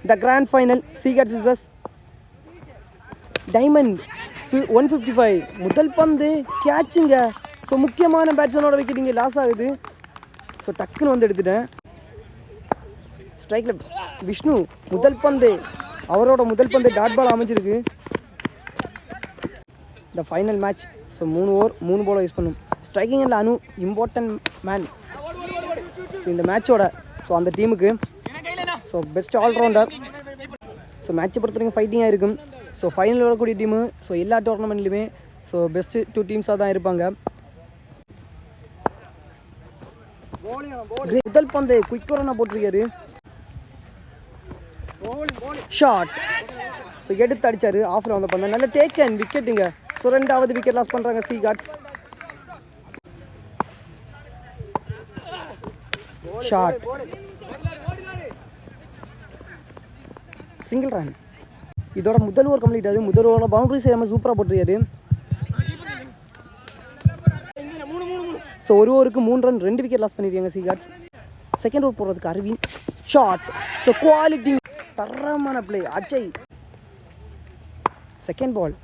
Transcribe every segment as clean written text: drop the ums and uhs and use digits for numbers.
த grand final சீகாட்ஸ் versus diamond 155. முதல் பந்து கேட்சுங்க. So முக்கியமான பேட்ஸ்மேனோட விக்கெட் இங்கே லாஸ் ஆகுது. ஸோ டக்குன்னு வந்து எடுத்துட்டேன். ஸ்ட்ரைக்கில் விஷ்ணு முதல் பந்து, அவரோட முதல் பந்து டாட் பால் அமைஞ்சிருக்கு. The final match. So 3 over 3 ball use பண்ணும். Striking and Anu important man. So இந்த மேட்சோட ஸோ அந்த டீமுக்கு ஸோ பெஸ்ட் ஆல்ரவுண்டர். ஸோ மேட்சை பொறுத்த வரைக்கும் ஃபைட்டிங்காக இருக்கும். ஸோ ஃபைனல் வரக்கூடிய டீமு ஸோ எல்லா டோர்னமெண்ட்லையுமே ஸோ பெஸ்ட்டு 2 டீம்ஸாக தான் இருப்பாங்க. முதல் பந்து குயிக் ரன்னாக போட்டிருக்காரு. ஷாட். ஸோ எடுத்து அடித்தார். ஆஃபில் வந்த பந்து நல்ல டேக்கன் விக்கெட்டுங்க. ஸோ 2வது விக்கெட் லாஸ் பண்ணுறாங்க சீகாட்ஸ். ஷாட். Single run. இதோட முதல் ஓவர் கம்ப்ளீட் ஆகுது. முதல் ஓவரில் பவுண்டரி செய்யாமல் சூப்பராக போட்டிருக்காரு. ஸோ ஒரு ஓவருக்கு 3 ரன் 2 விக்கெட் லாஸ் பண்ணியிருக்காங்க சீகாட்ஸ். செகண்ட் ஓவர் போடுறதுக்கு அரவிந்த். ஷாட். ஸோ குவாலிட்டி தரமான play Ajay. Second ball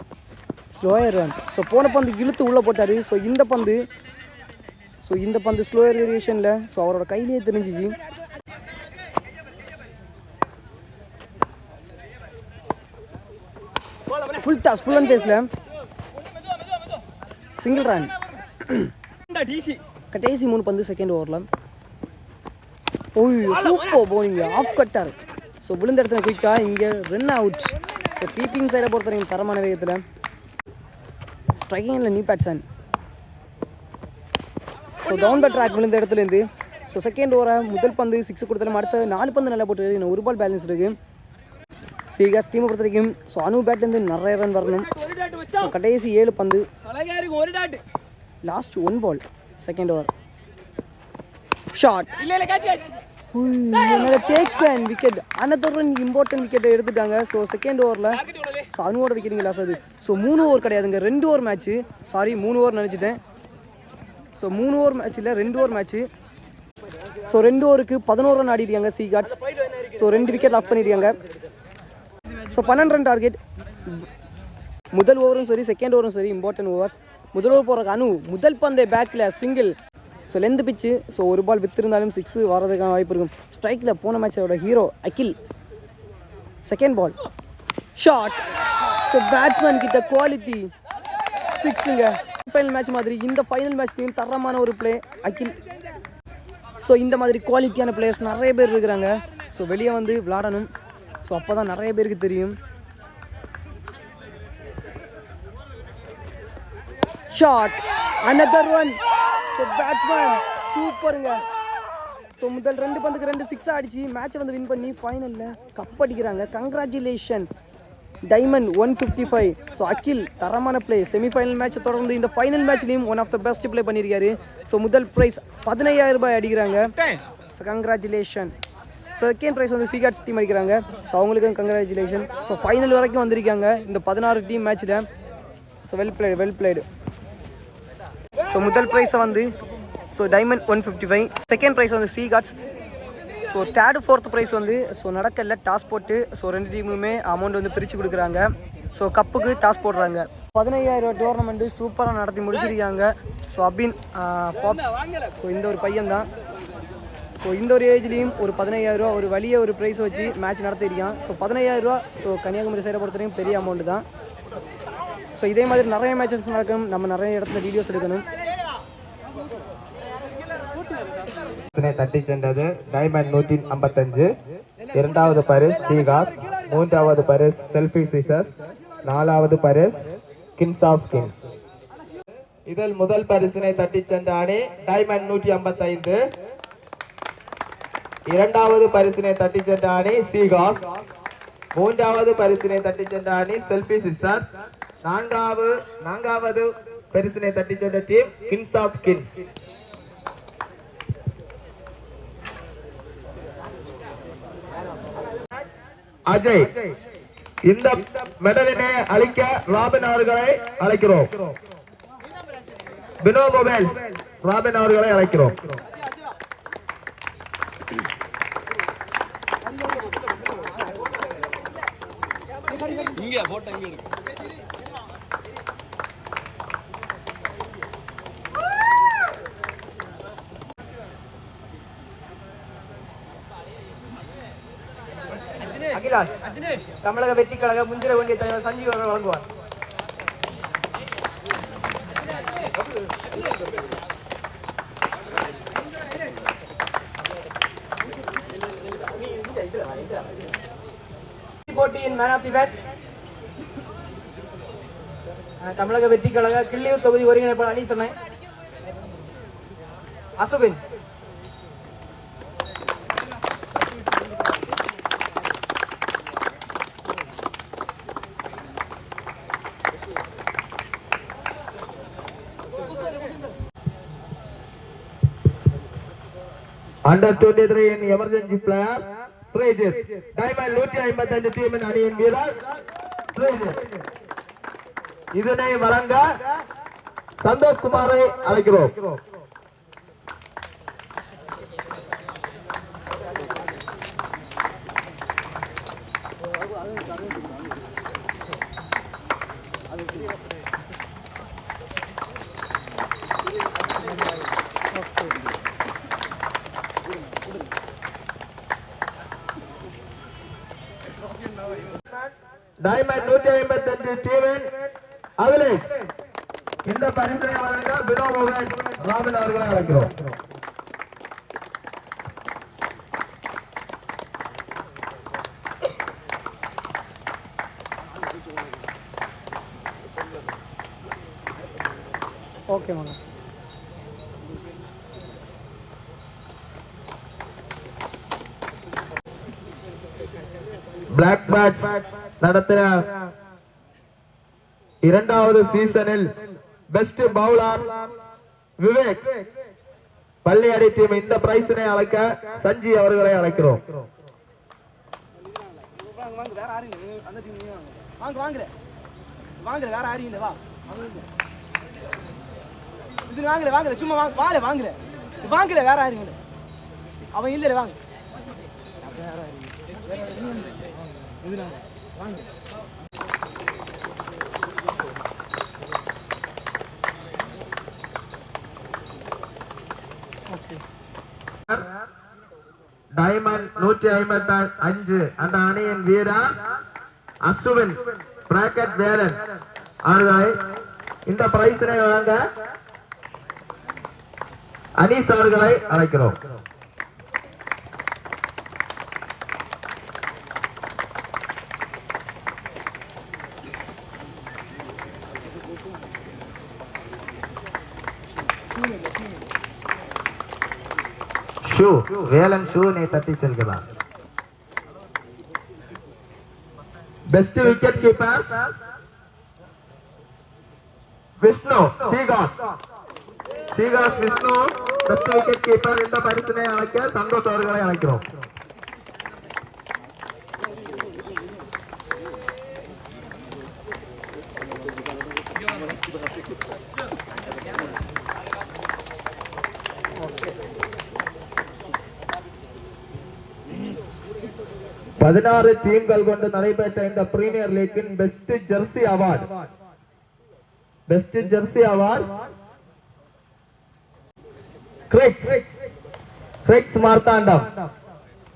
slower run. So போன பந்து இழுத்து உள்ளே போட்டார். ஸோ இந்த பந்து ஸ்லோயர் வேரியேஷனில் ஸோ அவரோட கையிலேயே தெரிஞ்சிச்சு. ஃபுல் டாஸ் ஃபுல் அண்ட் பேஸில் சிங்கிள் ரன். கடைசி 3 பந்து செகண்ட் ஓவரில். ஓய்யோ சூப்பர் போலிங்க. ஆஃப் கட்டார். ஸோ விழுந்த இடத்துல குயிக்காக இங்கே ரன் அவுட். ஸோ கீப்பிங் சைடை பொறுத்த வரைக்கும் தரமான வேகத்தில். ஸ்ட்ரைக்கிங்கில் new batsman. So down the track விழுந்த இடத்துலேருந்து. ஸோ செகண்ட் ஓவரை முதல் பந்து 6 கொடுத்தாலும் அடுத்த 4 பந்து நல்லா போட்டு இன்னும் 1 பால் பேலன்ஸ் இருக்குது. சீகாஸ் டீமை பொறுத்த வரைக்கும் ஸோ அனு பேட்லேருந்து நிறைய ரன் வரணும். ஸோ கடைசி 7 பந்து last 1 ball second over. Shot. Taken wicket. Another run important விக்கெட்டை எடுத்துட்டாங்க. ஸோ செகண்ட் ஓவரில் ஸோ அனுவோட விக்கெட் இங்கே லாஸ் ஆகுது. ஸோ 3 ஓவர் கிடையாதுங்க, 2 ஓவர் மேட்ச்சு. சாரி 3 ஓவர் நினச்சிட்டேன். ஸோ 3 ஓவர் மேட்ச் இல்லை 2 ஓவர் மேட்ச்சு. ஸோ 2 ஓவருக்கு 11 ரன் ஆடிருக்காங்க சீகாட்ஸ். ஸோ 2 விக்கெட் லாஸ் பண்ணியிருக்காங்க. So 12 run target. முதல் ஓவரும் சரி செகண்ட் ஓவரும் சரி இம்பார்ட்டன்ட் ஓவர்ஸ். முதல் ஓவர் போகிற அனு முதல் பந்தை பேக்கில் single. So length pitch. So 1 ball வித்திருந்தாலும் 6 வரதுக்கான வாய்ப்பு இருக்கும். ஸ்ட்ரைக்கில் போன மேட்சோட hero Akhil. Second ball shot. So batsman கிட்ட குவாலிட்டி 6ங்க. ஃபைனல் மேட்ச் மாதிரி இந்த ஃபைனல் மேட்ச்லேயும் தரமான ஒரு பிளே அகில். ஸோ இந்த மாதிரி குவாலிட்டியான பிளேயர்ஸ் நிறைய பேர் இருக்கிறாங்க. ஸோ வெளியே வந்து விளாடணும். ஸோ அப்போ தான் நிறைய பேருக்கு தெரியும். Shot. Another one. So batsman சூப்பருங்க. ஸோ முதல் 2 பந்துக்கு 2 6 அடிச்சு மேட்சை வந்து வின் பண்ணி ஃபைனலில் கப் அடிக்கிறாங்க. Congratulation diamond 155. ஸோ அகில் தரமான பிளே. செமிஃபைனல் மேட்சை தொடர்ந்து இந்த ஃபைனல் மேட்ச்லேயும் one of the best play பண்ணியிருக்காரு. ஸோ முதல் ப்ரைஸ் 15,000 ரூபாய் அடிக்கிறாங்க. So congratulation. செகண்ட் ப்ரைஸ் வந்து சீகாட்ஸ் டீம் அடிக்கிறாங்க. ஸோ அவங்களுக்கும் கங்க்ராச்சுலேஷன். ஸோ ஃபைனல் வரைக்கும் வந்திருக்காங்க இந்த 16 டீம் மேட்ச்சில். So well blade. ஸோ முதல் ப்ரைஸை வந்து ஸோ டைமண்ட் 155. செகண்ட் ப்ரைஸ் வந்து சீகாட்ஸ். ஸோ தேர்டு 4th ப்ரைஸ் வந்து ஸோ நடக்கல டாஸ் போட்டு ஸோ 2 டீமுமே அமௌண்ட் வந்து பிரித்து கொடுக்குறாங்க. ஸோ கப்புக்கு டாஸ் போடுறாங்க. 15,000 ரூபா டோர்னமெண்ட்டு சூப்பராக நடத்தி முடிச்சிருக்காங்க. ஸோ அபின் பாப்ஸ். ஸோ இந்த ஒரு பையன் தான். ஸோ இந்த ஒரு ஏஜ்லேயும் ஒரு 15,000 ரூபா ஒரு வழியை ஒரு ப்ரைஸ் வச்சு மேட்ச் நடத்திருக்கான். ஸோ 15,000 ரூபா ஸோ கன்னியாகுமரி சைடை பொறுத்த வரைக்கும் பெரிய அமௌண்ட்டு தான். ஸோ இதே மாதிரி நிறைய மேட்சஸ் நடக்கும். நம்ம நிறைய இடத்துல வீடியோஸ் எடுக்கணும். தட்டி சென்றது டைமண்ட் 155. 2வது பரிஸ் சீகாஸ். 3வது பரிஸ் செல்ஃபி சிசர்ஸ். 4வது பரிஸ் கிங்ஸ் ஆஃப் கிங்ஸ். இதில் முதல் பரிசினை தட்டி சென்ற அணி டைமண்ட் 155. 2வது பரிசினை தட்டி சென்ற அணி சீகாஸ். 3வது பரிசினை தட்டி சென்ற அணி செல்ஃபி சிசர்ஸ். 4வது பரிசினை தட்டி சென்ற team kings of kings. Ajay இந்த மெடலினை அளிக்க ராபின் அவர்களை அழைக்கிறோம். பினோ மொபைல்ஸ் ராபின் அவர்களை அழைக்கிறோம். அகிலாஷ் தமிழக வெற்றி கழக முன்திர வேண்டிய தலைவர் சஞ்சீவ் அவர்கள் வழங்குவார். போட்டியின் மேன் ஆஃப் தி மேட்ச் தமிழக வெற்றி கழக கிள்ளியூர் தொகுதி ஒருங்கிணைப்பாளர் அனீசனை அசுபின். Under 23 in emergency player Srejit. Diamond 155 டீமின் அணியின் வீரர் Srejit. இதனை வழங்க சந்தோஷ் குமாரை அழைக்கிறோம். டைமண்ட் 152 டீமின் அகிலேஷ். இந்த பரிசனை வழங்க வினோ மோகன் ராபின் அவர்களை அழைக்கிறோம். ஓகே வாங்க. பிளாக் பேட்ஸ் நடத்தின இரண்டாவது சீசனில் பெஸ்ட் பவுலர் விவேக் பள்ளியடி டீம் இந்த பிரைஸினை அழைக்க சஞ்சி அவர்களை அழைக்கிறோம். சும்மா வாங்குற வேற யாரும் அவன் இல்ல வாங்க. டைமண்ட் 155 அந்த அணியின் வீரர் அசுவின் பிராக்கெட் வேலன் அவர்களை இந்த பிரைஸினை வழங்க அனீஸ் அவர்களை அழைக்கிறோம். ஷூ வேலன் ஷூனை தட்டி செல்கிறார். பெஸ்ட் விக்கெட் கீப்பர் விஷ்ணு சீகாஸ் விஷ்ணு பெஸ்ட் விக்கெட் கீப்பர் இந்த பரிசினை அழைக்க சந்தோஷ் அவர்களை அழைக்கிறோம். பதினாறு டீம்கள் கொண்டு நடைபெற்ற இந்த பிரீமியர் லீக்கின் பெஸ்ட் ஜெர்சி அவார்ட் கிரெக்ஸ் மார்த்தாண்டம்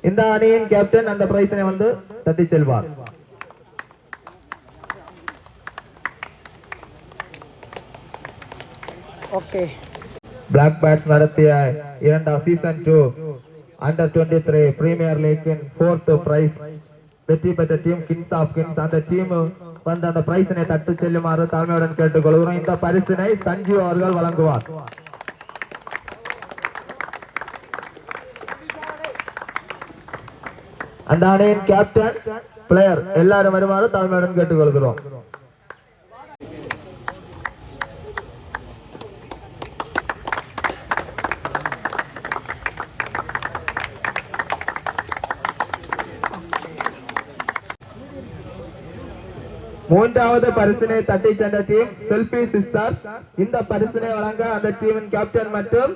இந்த அணியின் கேப்டன் அந்த பிரைஸினை வந்து தட்டி செல்வார். ஓகே. பிளாக் பேட்ஸ் நடத்திய இரண்டாம் சீசன் 2 அண்டர் 23 பிரீமியர் லீக்கின் 4th பிரைஸ் வெற்றி பெற்ற டீம் கிங்ஸ் ஆஃப் கிங்ஸ். அந்த டீம் வந்து அந்த பிரைஸினை தட்டு செல்லுமாறு தாழ்மையுடன் கேட்டுக்கொள்கிறோம். இந்த பரிசினை சஞ்சீவ் அவர்கள் வழங்குவார். அந்த அணியின் கேப்டன் பிளேயர் எல்லாரும் வருமாறு தாழ்மையுடன் கேட்டுக்கொள்கிறோம். மூன்றாவது பரிசினை தட்டி சென்ற டீம் செல்ஃபி சிஸ்டர்ஸ். இந்த பரிசினை வழங்க அந்த டீமின் கேப்டன் மற்றும்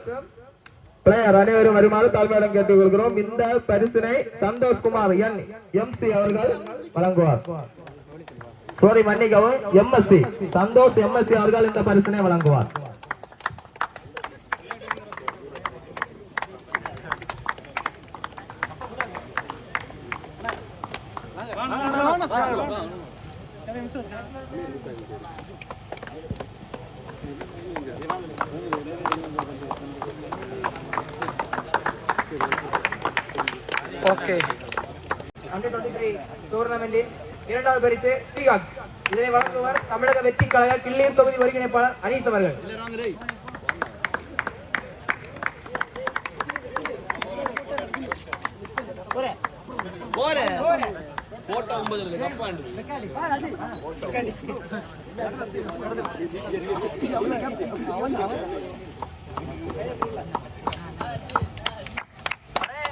பிளேயர் அனைவரும் வருமாறு தாழ்மையுடன் கேட்டுக்கொள்கிறோம். இந்த பரிசினை சந்தோஷ் குமார் எம்சி அவர்கள் வழங்குவார். சாரி மன்னிக்கவும், எம்எஸ்சி சந்தோஷ் எம்எஸ்சி அவர்கள் இந்த பரிசினை வழங்குவார். ஓகே, அண்டர் 23 டூர்னமெண்டின் இரண்டாவது பரிசு சீகாக்ஸ். இதனை வழங்குவார் தமிழக வெற்றி கழக கிள்ளியூர் தொகுதி ஒருங்கிணைப்பாளர் அனீஸ் அவர்கள்.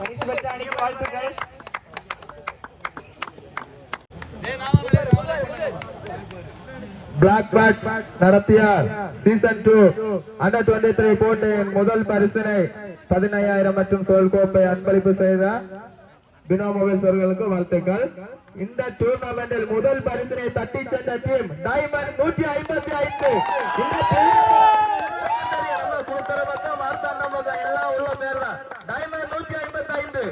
பரிசு பெற்ற அணிக்கு வாழ்த்துக்கள். பிளாக் பேட்ஸ் நடத்திய சீசன் 2 அண்டர் 23 போட்டியின் முதல் பரிசினை 15,000 மற்றும் சோல் கோப்பை அன்பளிப்பு செய்த பினோ மொபைல்ஸ் அவர்களுக்கு வாழ்த்துக்கள். இந்த டூர்னமெண்டில் முதல் பரிசினை தட்டி சென்ற டீம் டைமண்ட் 155. எல்லாம் உள்ள பேர்ல டைமண்ட் 155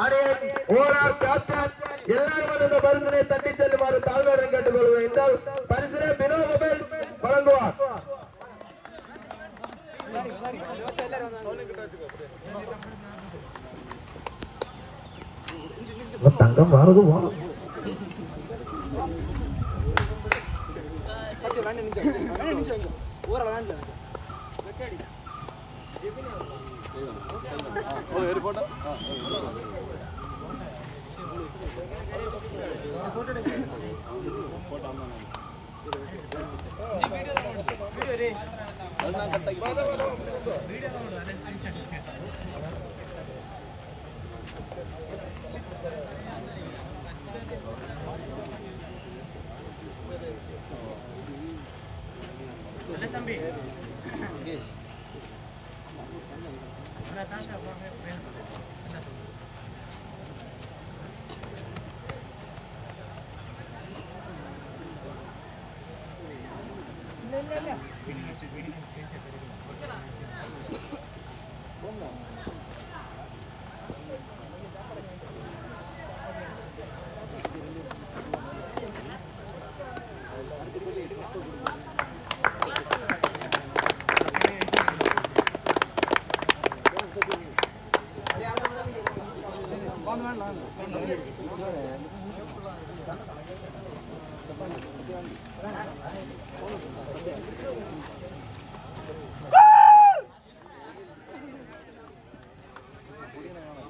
அணியின் ஓனர் கேப்டன் எல்லாரும் இந்த பரிசினை தட்டி செல்லுமாறு தாழ்வுடன் கேட்டுக்கொள்வேன். இந்த பரிசினை பினோ மொபைல் வழங்குவார். தங்கம் வாரது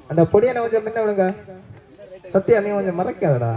அந்த பொடியனை கொஞ்சம் முன்ன விடுங்க. சத்யா நீ கொஞ்சம் மறைக்காதடா.